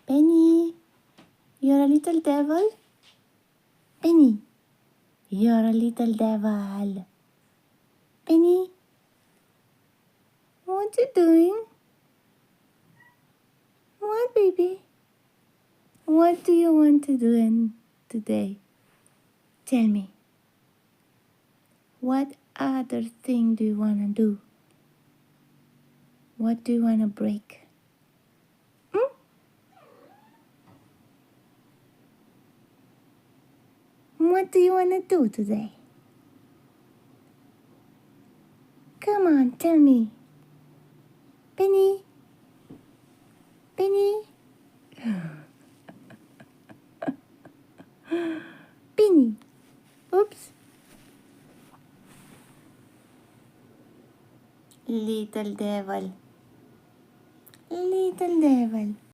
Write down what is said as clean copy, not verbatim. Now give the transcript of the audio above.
Penny, you're a little devil. Penny, you're a little devil. Penny, what you doing? What, baby? What do you want to do today? Tell me. What other thing do you want to do? What do you want to break? Hmm? What do you want to do today? Come on, tell me. Penny? Penny? Penny? Oops. Little devil. Little devil.